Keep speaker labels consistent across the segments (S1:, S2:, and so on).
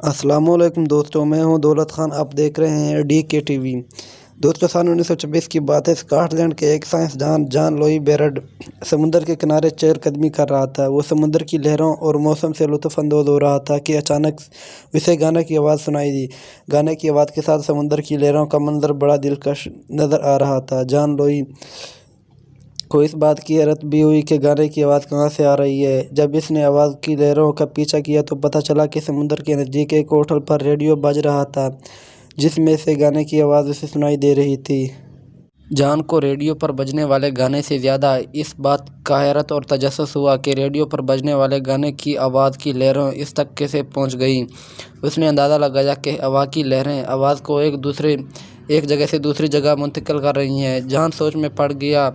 S1: अस्सलाम वालेकुम दोस्तों, मैं हूं दौलत खान। आप देख रहे हैं DK TV। दोस्तों, सन 1926 की बात है। स्कॉटलैंड के एक साइंसदान जॉन लुई बेरड समुंदर के किनारे चहलकदमी कर रहा था। वो समुंदर की लहरों और मौसम से लुत्फ़ अंदोज़ हो रहा था कि अचानक उसे गाने की आवाज़ सुनाई दी। गाने की आवाज़ के साथ समुंदर की लहरों का मंजर बड़ा दिलकश नज़र आ रहा था। जॉन लुई को इस बात की हैरत भी हुई कि गाने की आवाज़ कहाँ से आ रही है। जब इसने आवाज़ की लहरों का पीछा किया तो पता चला कि समुंदर के नज़दीक एक होटल पर रेडियो बज रहा था, जिसमें से गाने की आवाज़ उसे सुनाई दे रही थी। जॉन को रेडियो पर बजने वाले गाने से ज़्यादा इस बात का हैरत और तजस्सुस हुआ कि रेडियो पर बजने वाले गाने की आवाज़ की लहरें इस तक कैसे पहुंच गईं। उसने अंदाज़ा लगाया कि हवा की लहरें आवाज़ को एक जगह से दूसरी जगह मुंतकिल कर रही हैं। जॉन सोच में पड़ गया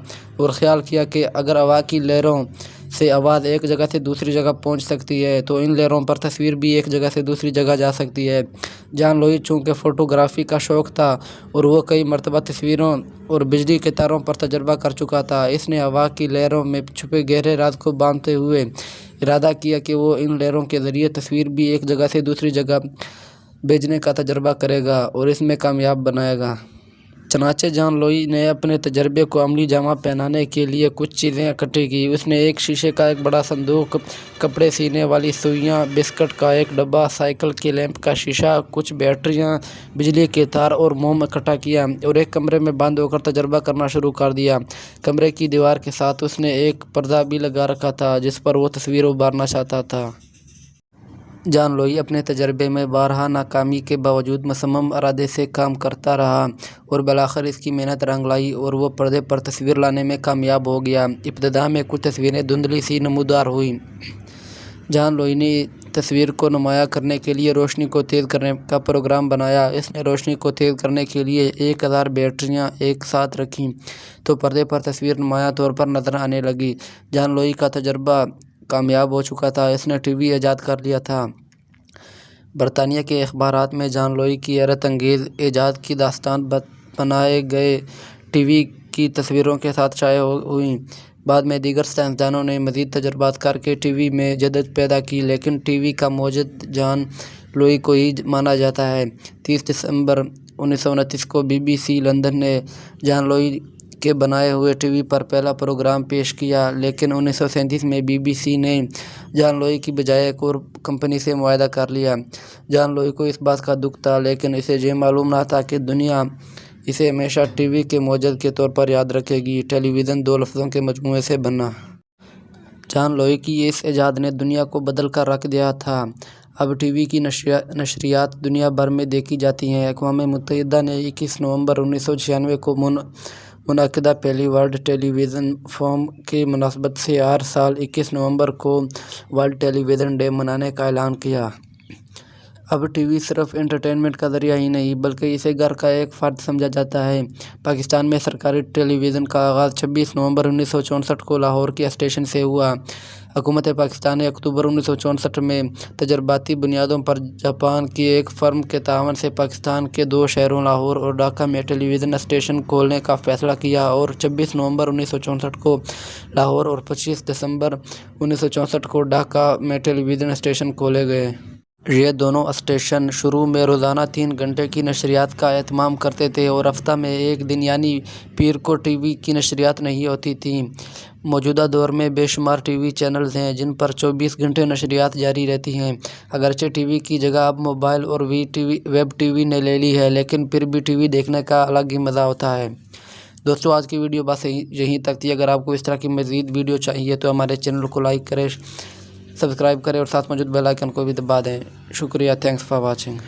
S1: और ख़्याल किया कि अगर हवा की लहरों से आवाज़ एक जगह से दूसरी जगह पहुंच सकती है तो इन लहरों पर तस्वीर भी एक जगह से दूसरी जगह जा सकती है। जॉन लुई चूँकि फ़ोटोग्राफ़ी का शौक़ था और वो कई मरतबा तस्वीरों और बिजली के तारों पर तजर्बा कर चुका था, इसने हवा की लहरों में छुपे गहरे राज को बांधते हुए इरादा किया कि वो इन लहरों के ज़रिए तस्वीर भी एक जगह से दूसरी जगह भेजने का तजर्बा करेगा और इसमें कामयाब बनाएगा। चनाचे जॉन लुई ने अपने तजर्बे को अमली जामा पहनाने के लिए कुछ चीज़ें इकट्ठी की। उसने एक शीशे का एक बड़ा संदूक, कपड़े सीने वाली सुइयाँ, बिस्कुट का एक डब्बा, साइकिल के लैंप का शीशा, कुछ बैटरियाँ, बिजली के तार और मोम इकट्ठा किया और एक कमरे में बंद होकर तजर्बा करना शुरू कर दिया। कमरे की दीवार के साथ उसने एक पर्दा भी लगा रखा था जिस पर वो तस्वीर उभारना चाहता था। जॉन लुई अपने तजर्बे में बारहा नाकामी के बावजूद मुसम्मम इरादे से काम करता रहा और बिलाखिर इसकी मेहनत रंग लाई और वो पर्दे पर तस्वीर लाने में कामयाब हो गया। इब्तिदा में कुछ तस्वीरें धुंधली सी नमूदार हुईं। जॉन लुई ने तस्वीर को नुमाया करने के लिए रोशनी को तेज़ करने का प्रोग्राम बनाया। इसने रोशनी को तेज़ करने के लिए 1000 बैटरियाँ एक साथ रखीं तो पर्दे पर तस्वीर नुमाया तौर पर नज़र आने लगी। जॉन लुई का तजर्बा कामयाब हो चुका था। इसने TV ईजाद कर लिया था। बरतानिया के अखबारात में जॉन लुई की हैरत अंगेज़ ईजाद की दास्तान बनाए गए TV की तस्वीरों के साथ शाया हुई। बाद में दीगर साइंसदानों ने मज़ीद तजर्बात करके TV में जदत पैदा की, लेकिन TV का मौजद जॉन लुई को ही माना जाता है। 30 दिसंबर 1929 को BBC लंदन ने जॉन लुई के बनाए हुए TV पर पहला प्रोग्राम पेश किया, लेकिन 1937 में BBC ने जॉन लुई की बजाय एक और कंपनी से मुआहदा कर लिया। जॉन लुई को इस बात का दुख था, लेकिन इसे ये मालूम न था कि दुनिया इसे हमेशा TV के मौजद के तौर पर याद रखेगी। टेलीविज़न दो लफ्ज़ों के मजमूए से बना। जॉन लुई की इस ईजाद ने दुनिया को बदल कर रख दिया था। अब TV की नशरियात दुनिया भर में देखी जाती हैं। अक़वाम मुत्तहिदा ने 21 नवंबर 1996 को मुनअक़िदा पहली वर्ल्ड टेलीविज़न फोरम की मुनासबत से हर साल 21 नवंबर को वर्ल्ड टेलीविज़न डे मनाने का ऐलान किया। अब TV सिर्फ एंटरटेनमेंट का ज़रिया ही नहीं बल्कि इसे घर का एक फ़र्द समझा जाता है। पाकिस्तान में सरकारी टेलीविज़न का आगाज़ 26 नवंबर 1964 को लाहौर के स्टेशन से हुआ। हुकूमत पाकिस्तान ने अक्टूबर 1964 में तजर्बाती बुनियादों पर जापान की एक फर्म के तावन से पाकिस्तान के 2 शहरों लाहौर और ढाका में टेलीविज़न स्टेशन खोलने का फ़ैसला किया और 26 नवंबर 1964 को लाहौर और 25 दिसंबर 1964 को ढाका में टेलीविज़न स्टेशन खोले गए। ये दोनों स्टेशन शुरू में रोज़ाना 3 घंटे की नशरियात का एहतमाम करते थे और हफ्ता में एक दिन यानी पीर को TV की नशरियात नहीं होती थी। मौजूदा दौर में बेशुमार TV चैनल्स हैं जिन पर 24 घंटे नशरियात जारी रहती हैं। अगरचे TV की जगह अब मोबाइल और वेब TV ने ले ली है, लेकिन फिर भी TV देखने का अलग ही मज़ा होता है। दोस्तों, आज की वीडियो बस यहीं तक थी। अगर आपको इस तरह की मज़ीद वीडियो चाहिए तो हमारे चैनल को लाइक करें, सब्सक्राइब करें और साथ मौजूद बेल आइकन को भी दबा दें। शुक्रिया। Thanks for watching.